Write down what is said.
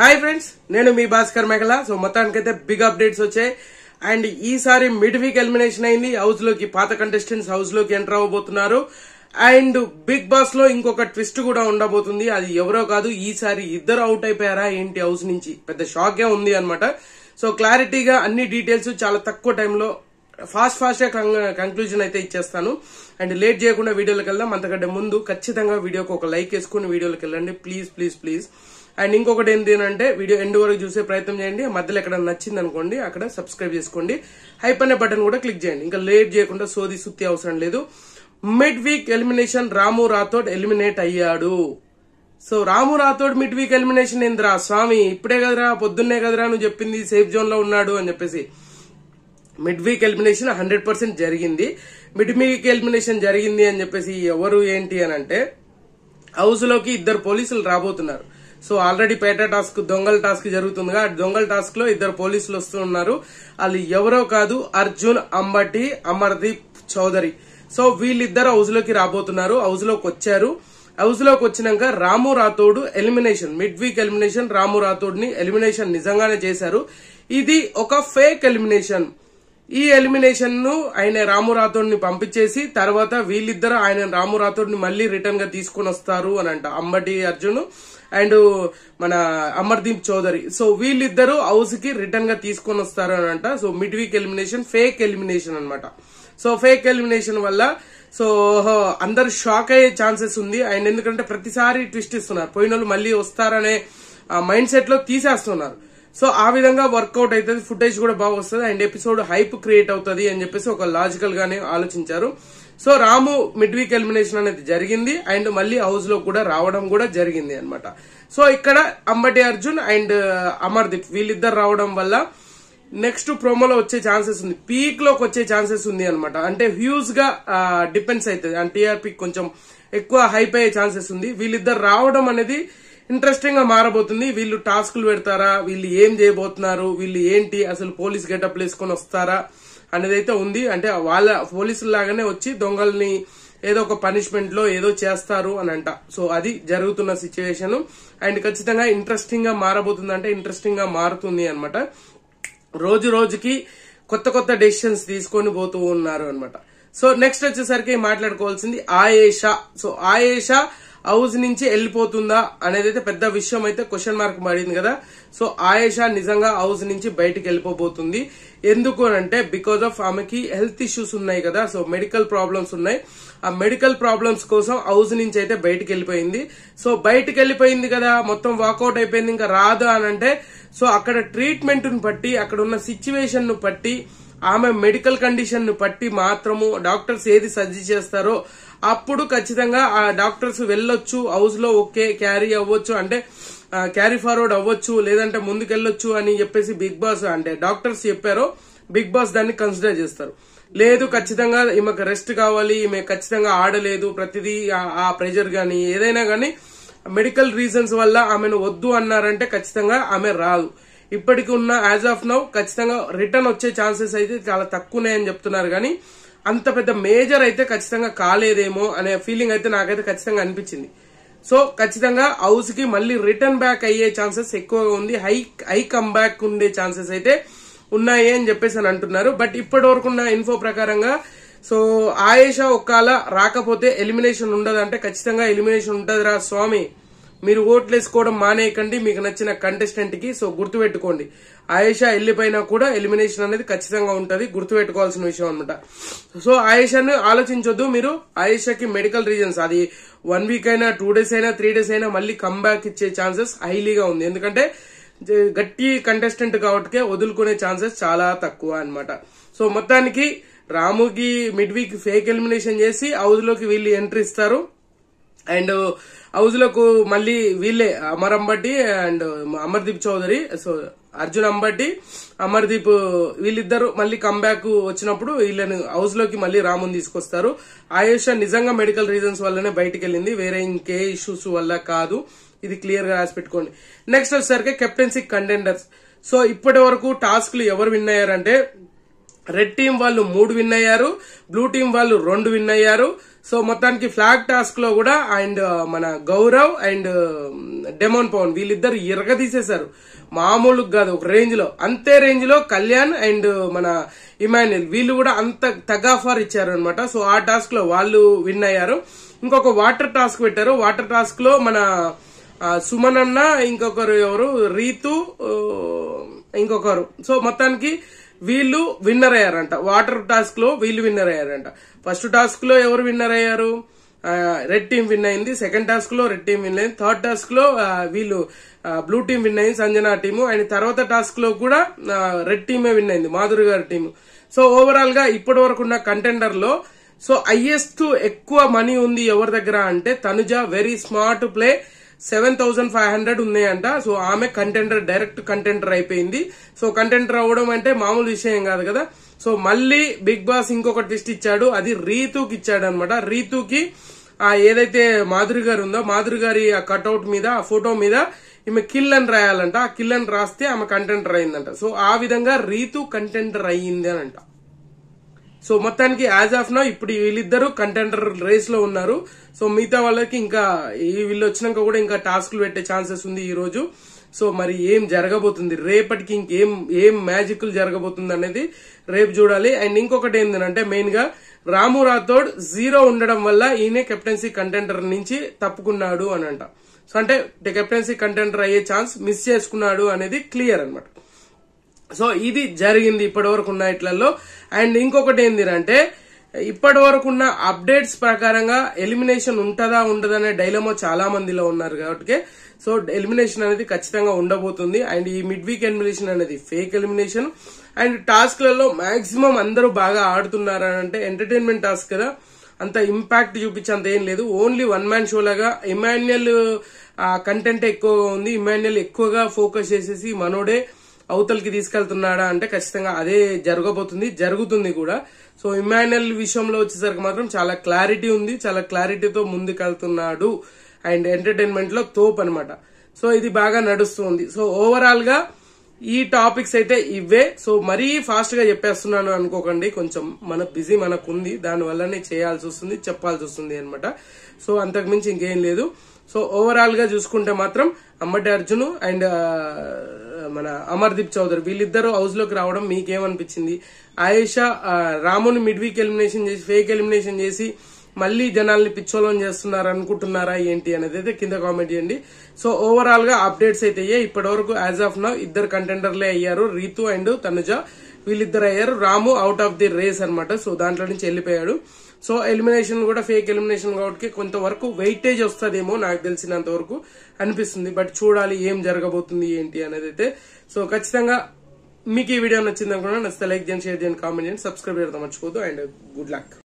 Hi friends, నేను మీ Bhaskar మెగల. So మొత్తానికైతే big updates వచ్చాయి. అండ్ ఈసారి మిడ్ వీక్ ఎలిమినేషన్ అయింది. హౌస్ లోకి పాత కంటెస్టెంట్స్ హౌస్ లోకి ఎంటర్ అవ్వబోతున్నారు. అండ్ బిగ్ బాస్ లో ఇంకొక ట్విస్ట్ కూడా ఉండబోతుంది. అది ఎవరో కాదు, ఈసారి ఇద్దరు అవుట్ అయిపోయారా ఏంటి హౌస్ నుంచి, పెద్ద షాక్ గా ఉంది అనమాట. సో క్లారిటీగా అన్ని డీటెయిల్స్ చాలా తక్కువ టైంలో ఫాస్ట్ గా కంక్లూజన్ అయితే ఇచ్చేస్తాను. అండ్ లేట్ చేయకుండా వీడియోలోకి వెళ్దాం. అంతకంటే ముందు ఖచ్చితంగా వీడియోకి ఒక లైక్ వేసుకుని వీడియోలోకి వెళ్ళండి ప్లీజ్. అండ్ ఇంకొకటి ఏంటంటే వీడియో ఎండ్ వరకు చూసే ప్రయత్నం చేయండి. మధ్యలో ఎక్కడ నచ్చింది అనుకోండి, అక్కడ సబ్స్క్రైబ్ చేసుకోండి. హైప్ అనే బటన్ కూడా క్లిక్ చేయండి. ఇంకా లేట్ చేయకుండా సోది సుత్తి అవసరం లేదు. Mid week elimination Ramu Rathod eliminate అయ్యాడు. సో రాము రాథోడ్ మిడ్ వీక్ ఎలిమినేషన్ ఏందిరా స్వామి, ఇప్పుడే కదరా పొద్దున్నే కదరా నువ్వు చెప్పింది సేఫ్ జోన్ లో ఉన్నాడు అని చెప్పేసి. మిడ్ వీక్ ఎలిమినేషన్ 100% జరిగింది. మిడ్ వీక్ ఎలిమినేషన్ జరిగింది అని చెప్పేసి ఎవరు ఏంటి అని అంటే, హౌస్ లోకి ఇద్దరు పోలీసులు రాబోతున్నారు. సో ఆల్రెడీ పేట టాస్క్ దొంగల టాస్క్ జరుగుతుందిగా, దొంగల టాస్క్ లో ఇద్దరు పోలీసులు వస్తున్నారు. వాళ్ళు ఎవరో కాదు, అర్జున్ అంబటి, అమర్దీప్ చౌదరి. సో వీళ్ళిద్దరు హౌస్ లోకి రాబోతున్నారు. హౌస్ లోకి వచ్చారు. హౌస్ లోకి వచ్చినాక Ramu Rathod elimination, mid week elimination Ramu Rathod ని ఎలిమినేషన్ నిజంగానే చేశారు. ఇది ఒక ఫేక్ ఎలిమినేషన్. ఈ ఎలిమినేషన్ ను ఆయన రాము రాథోడ్ ని పంపించేసి తర్వాత వీళ్ళిద్దరు ఆయన రాము రాథోడ్ ని మళ్ళీ రిటర్న్ గా తీసుకుని వస్తారు అని అంట, అంబటి అర్జున్ అండ్ మన అమర్దీప్ చౌదరి. సో వీళ్ళిద్దరు హౌస్ కి రిటర్న్ గా తీసుకొని వస్తారు అని అంట. So mid week elimination fake elimination అనమాట. సో ఫేక్ ఎలిమినేషన్ వల్ల సో అందరు షాక్ అయ్యే ఛాన్సెస్ ఉంది. అండ్ ఎందుకంటే ప్రతిసారి ట్విస్ట్ ఇస్తున్నారు, పోయిన వాళ్ళు మళ్ళీ వస్తారనే మైండ్ సెట్ లో తీసేస్తున్నారు. సో ఆ విధంగా వర్కౌట్ అవుతుంది, ఫుటేజ్ కూడా బాగా వస్తుంది అండ్ ఎపిసోడ్ హైప్ క్రియేట్ అవుతుంది అని చెప్పేసి ఒక లాజికల్ గానే ఆలోచించారు. సో రాము మిడ్ వీక్ ఎలిమినేషన్ అనేది జరిగింది అండ్ మళ్ళీ హౌస్ లో కూడా రావడం కూడా జరిగింది అనమాట. సో ఇక్కడ అంబటి అర్జున్ అండ్ అమర్దీప్ వీళ్ళిద్దరు రావడం వల్ల నెక్స్ట్ ప్రోమోలో వచ్చే ఛాన్సెస్ ఉంది, పీక్ లోకి వచ్చే ఛాన్సెస్ ఉంది అనమాట. అంటే హ్యూజ్ గా డిపెండ్స్ అవుతుంది అండ్ టీఆర్పీ కొంచెం ఎక్కువ హైప్ అయ్యే ఛాన్సెస్ ఉంది. వీళ్ళిద్దరు రావడం అనేది ఇంట్రెస్టింగ్ గా మారబోతుంది. వీళ్ళు టాస్కులు పెడతారా, వీళ్ళు ఏం చేయబోతున్నారు, వీళ్ళు ఏంటి అసలు పోలీస్ గెటప్ వేసుకొని వస్తారా అనేది అయితే ఉంది. అంటే వాళ్ళ పోలీసుల లాగానే వచ్చి దొంగల్ని ఏదో ఒక పనిష్మెంట్ లో ఏదో చేస్తారు అని అంట. సో అది జరుగుతున్న సిచ్యువేషన్ అండ్ ఖచ్చితంగా ఇంట్రెస్టింగ్ గా మారబోతుంది, అంటే ఇంట్రెస్టింగ్ గా మారుతుంది అనమాట. రోజు రోజుకి కొత్త డెసిషన్స్ తీసుకొని పోతూ ఉన్నారు అనమాట. సో నెక్స్ట్ వచ్చేసరికి మాట్లాడుకోవాల్సింది ఆయేషా. సో ఆయేషా హౌస్ నుంచి వెళ్ళిపోతుందా అనేది అయితే పెద్ద విషయం అయితే క్వశ్చన్ మార్క్ పడింది కదా. సో ఆయేషా నిజంగా హౌస్ నుంచి బయటికి వెళ్ళిపోబోతుంది. ఎందుకు అంటే బికాజ్ ఆఫ్ ఆమెకి హెల్త్ ఇష్యూస్ ఉన్నాయి కదా. సో మెడికల్ ప్రాబ్లమ్స్ ఉన్నాయి. ఆ మెడికల్ ప్రాబ్లమ్స్ కోసం హౌస్ నుంచి అయితే బయటికి వెళ్ళిపోయింది. సో బయటికి వెళ్ళిపోయింది కదా, మొత్తం వాకౌట్ అయిపోయింది, ఇంకా రాదు అని అంటే సో అక్కడ ట్రీట్మెంట్ ను బట్టి, అక్కడ ఉన్న సిచ్యువేషన్ ను బట్టి, ఆమె మెడికల్ కండిషన్ ను బట్టి మాత్రము డాక్టర్స్ ఏది సజెస్ట్ చేస్తారో అప్పుడు ఖచ్చితంగా ఆ డాక్టర్స్ వెళ్ళొచ్చు, హౌస్ లో ఓకే క్యారీ అవ్వచ్చు, అంటే క్యారీ ఫార్వర్డ్ అవ్వచ్చు, లేదంటే ముందుకెళ్ళొచ్చు అని చెప్పేసి బిగ్ బాస్ అంటే డాక్టర్స్ చెప్పారో బిగ్ బాస్ దాన్ని కన్సిడర్ చేస్తారు. లేదు ఖచ్చితంగా ఈమెకు రెస్ట్ కావాలి, ఈమె ఖచ్చితంగా ఆడలేదు, ప్రతిదీ ఆ ప్రెజర్ గానీ ఏదైనా గానీ మెడికల్ రీజన్స్ వల్ల ఆమెను వద్దు అన్నారంటే ఖచ్చితంగా ఆమె రాదు. ఇప్పటికి ఉన్న యాజ్ ఆఫ్ నౌ ఖచ్చితంగా రిటర్న్ వచ్చే ఛాన్సెస్ అయితే చాలా తక్కువనే చెప్తున్నారు, కానీ అంత పెద్ద మేజర్ అయితే ఖచ్చితంగా కాలేదేమో అనే ఫీలింగ్ అయితే నాకైతే ఖచ్చితంగా అనిపించింది. సో ఖచ్చితంగా హౌస్ కి మళ్ళీ రిటర్న్ బ్యాక్ అయ్యే ఛాన్సెస్ ఎక్కువగా ఉంది, హై కమ్ బ్యాక్ ఉండే ఛాన్సెస్ అయితే ఉన్నాయి అని చెప్పేసి అని అంటున్నారు. బట్ ఇప్పటి వరకు ఉన్న ఇన్ఫో ప్రకారంగా సో ఆయేషా ఒక్కలా రాకపోతే ఎలిమినేషన్ ఉండదు, అంటే ఖచ్చితంగా ఎలిమినేషన్ ఉంటదిరా స్వామి, మీరు ఓట్లు వేసుకోవడం మానేయకండి మీకు నచ్చిన కంటెస్టెంట్ కి. సో గుర్తుపెట్టుకోండి, ఆయేషా వెళ్ళిపోయినా కూడా ఎలిమినేషన్ అనేది ఖచ్చితంగా ఉంటది, గుర్తుపెట్టుకోవాల్సిన విషయం అనమాట. సో ఆయేషాను ఆలోచించొద్దు మీరు. ఆయేషాకి మెడికల్ రీజన్స్, అది 1 వీక్ అయినా 2 డేస్ అయినా 3 డేస్ అయినా మళ్ళీ కమ్బ్యాక్ ఇచ్చే ఛాన్సెస్ హైలీగా ఉంది. ఎందుకంటే గట్టి కంటెస్టెంట్ కాబట్టి వదులుకునే ఛాన్సెస్ చాలా తక్కువ అనమాట. సో మొత్తానికి రాముకి మిడ్ వీక్ ఫేక్ ఎలిమినేషన్ చేసి హౌస్ లోకి వీళ్ళు ఎంట్రీ ఇస్తారు అండ్ హౌస్ లకు మళ్ళీ వీళ్ళే అమర్ అంబటి అండ్ అమర్దీప్ చౌదరి, సో అర్జున్ అంబటి అమర్దీప్ వీళ్ళిద్దరు మళ్ళీ కంబ్యాక్ వచ్చినప్పుడు వీళ్ళని హౌస్ లోకి మళ్ళీ రాముని తీసుకొస్తారు. ఆయేషా నిజంగా మెడికల్ రీజన్స్ వల్లనే బయటికి వెళ్ళింది, వేరే ఇంకే ఇష్యూస్ వల్ల కాదు, ఇది క్లియర్ గా రాసి పెట్టుకోండి. నెక్స్ట్ వచ్చేసరికి కెప్టెన్సీ కంటెండర్స్. సో ఇప్పటి వరకు టాస్క్లు ఎవరు విన్ అయ్యారంటే రెడ్ టీం వాళ్ళు 3 విన్ అయ్యారు, బ్లూ టీం వాళ్ళు 2 విన్ అయ్యారు. సో మొత్తానికి ఫ్లాగ్ టాస్క్ లో కూడా అండ్ మన గౌరవ్ అండ్ డెమోన్ పవన్ వీళ్ళిద్దరు ఇరగదీసేశారు, మామూలు కాదు, ఒక రేంజ్ లో. అంతే రేంజ్ లో కళ్యాణ్ అండ్ మన ఇమాన్యుల్ వీళ్ళు కూడా అంత తగాఫార్ ఇచ్చారు అనమాట. సో ఆ టాస్క్ లో వాళ్ళు విన్ అయ్యారు. ఇంకొక వాటర్ టాస్క్ పెట్టారు. వాటర్ టాస్క్ లో మన సుమన్ అన్న, ఇంకొకరు ఎవరు రీతు, ఇంకొకరు. సో మొత్తానికి వీళ్ళు విన్నర్ అయ్యారంట. వాటర్ టాస్క్ లో వీళ్ళు విన్నర్ అయ్యారంట. ఫస్ట్ టాస్క్ లో ఎవరు విన్నర్ అయ్యారు? రెడ్ టీం విన్ అయింది. సెకండ్ టాస్క్ లో రెడ్ టీం విన్ అయింది. థర్డ్ టాస్క్ లో వీళ్ళు బ్లూ టీం విన్ అయింది, సంజనా టీము. అండ్ తర్వాత టాస్క్ లో కూడా రెడ్ టీమే విన్ అయింది, మాధురి గారి టీము. సో ఓవరాల్ గా ఇప్పటి వరకు ఉన్న కంటెండర్ లో సో హైయెస్ట్ ఎక్కువ మనీ ఉంది ఎవరి దగ్గర అంటే తనుజ. వెరీ స్మార్ట్ ప్లే, 7,500 ఉన్నాయంట. సో ఆమె కంటెండర్, డైరెక్ట్ కంటెండర్ అయిపోయింది. సో కంటెండర్ అవ్వడం అంటే మామూలు విషయం కాదు కదా. సో మళ్ళీ బిగ్ బాస్ ఇంకొక ట్విస్ట్ ఇచ్చాడు, అది రీతుకి ఇచ్చాడు అనమాట. రీతుకి ఏదైతే మాధురి గారు ఉందో, మాధురి గారి ఆ కట్అవుట్ మీద, ఆ ఫోటో మీద ఈమె కిల్ అని రాయాలంట. ఆ కిల్ అని రాస్తే ఆమె కంటెండర్ అయిందంట. సో ఆ విధంగా రీతు కంటెండర్ అయ్యింది అని అంట. సో మొత్తానికి యాజ్ ఆఫ్ నౌ ఇప్పుడు వీళ్ళిద్దరు కంటెండర్ రేస్ లో ఉన్నారు. సో మిగతా వాళ్ళకి ఇంకా వీళ్ళు వచ్చినాక కూడా ఇంకా టాస్క్లు పెట్టే ఛాన్సెస్ ఉంది ఈ రోజు. సో మరి ఏం జరగబోతుంది రేపటికి, ఏం మ్యాజిక్లు జరగబోతుంది అనేది రేపు చూడాలి. అండ్ ఇంకొకటి ఏంటంటే మెయిన్ గా రాము రాథోడ్ 0 ఉండడం వల్ల ఈయన కెప్టెన్సీ కంటెండర్ నుంచి తప్పుకున్నాడు అని అంట. సో అంటే కెప్టెన్సీ కంటెండర్ అయ్యే ఛాన్స్ మిస్ చేసుకున్నాడు అనేది క్లియర్ అనమాట. సో ఇది జరిగింది ఇప్పటి వరకు ఉన్న ఇట్లలో. అండ్ ఇంకొకటి ఏంటంటే ఇప్పటి వరకు ఉన్న అప్డేట్స్ ప్రకారంగా ఎలిమినేషన్ ఉంటదా ఉండదా అనే డైలమా చాలా మందిలో ఉన్నారు కాబట్టి సో ఎలిమినేషన్ అనేది ఖచ్చితంగా ఉండబోతుంది. అండ్ ఈ మిడ్ వీక్ ఎలిమినేషన్ అనేది ఫేక్ ఎలిమినేషన్. అండ్ టాస్క్లలో మాక్సిమం అందరూ బాగా ఆడుతున్నారు అంటే ఎంటర్టైన్మెంట్ టాస్క్ కదా, అంత ఇంపాక్ట్ చూపించేంత ఏం లేదు. ఓన్లీ వన్ మ్యాన్ షో లాగా ఇమాన్యుయల్ కంటెంట్ ఎక్కువగా ఉంది. ఇమాన్యుయల్ ఎక్కువగా ఫోకస్ చేసేసి మనోడే అవతలకి తీసుకెళ్తున్నాడా అంటే ఖచ్చితంగా అదే జరగబోతుంది, జరుగుతుంది కూడా. సో ఇమాన్యుయల్ విషయంలో వచ్చేసరికి మాత్రం చాలా క్లారిటీ ఉంది, చాలా క్లారిటీతో ముందుకెళ్తున్నాడు. అండ్ ఎంటర్టైన్మెంట్ లో తోపు అనమాట. సో ఇది బాగా నడుస్తుంది. సో ఓవరాల్ గా ఈ టాపిక్స్ అయితే ఇవే. సో మరీ ఫాస్ట్ గా చెప్పేస్తున్నాను అనుకోకండి, కొంచెం మన బిజీ మనకుంది, దాని వల్లనే చేయాల్సి వస్తుంది, చెప్పాల్సి వస్తుంది అనమాట. సో అంతకుమించి ఇంకేం లేదు. సో ఓవరాల్ గా చూసుకుంటే మాత్రం అమ్మటి అర్జున్ అండ్ మన అమర్దీప్ చౌదరి వీళ్ళిద్దరూ హౌస్ లోకి రావడం మీకేమనిపించింది? ఆయేషా రాముని మిడ్ వీక్ ఎలిమినేషన్ చేసి, ఫేక్ ఎలిమినేషన్ చేసి మళ్ళీ జనాల్ని పిచ్చోళం చేస్తున్నారు అనుకుంటున్నారా ఏంటి అనేది అయితే కింద కామెంట్ చేయండి. సో ఓవరాల్ గా అప్డేట్స్ అయితే ఇప్పటి వరకు యాజ్ ఆఫ్ నౌ 2 కంటెండర్లే అయ్యారు, రీతు అండ్ తనుజ వీళ్ళిద్దరు అయ్యారు. రాము అవుట్ ఆఫ్ ది రేస్ అనమాట. సో దాంట్లో నుంచి వెళ్ళిపోయాడు. సో ఎలిమినేషన్ కూడా ఫేక్ ఎలిమినేషన్ కాబట్టి కొంతవరకు వెయిటేజ్ వస్తుందేమో నాకు తెలిసినంత వరకు అనిపిస్తుంది. బట్ చూడాలి ఏం జరగబోతుంది ఏంటి అనేది అయితే. సో ఖచ్చితంగా మీకు ఈ వీడియో నచ్చింది అనుకున్నా, నచ్చితే లైక్ చేయండి, షేర్ చేయండి, కామెంట్ చేయండి, సబ్స్క్రైబ్ చేయడం మర్చిపోదు. And good luck.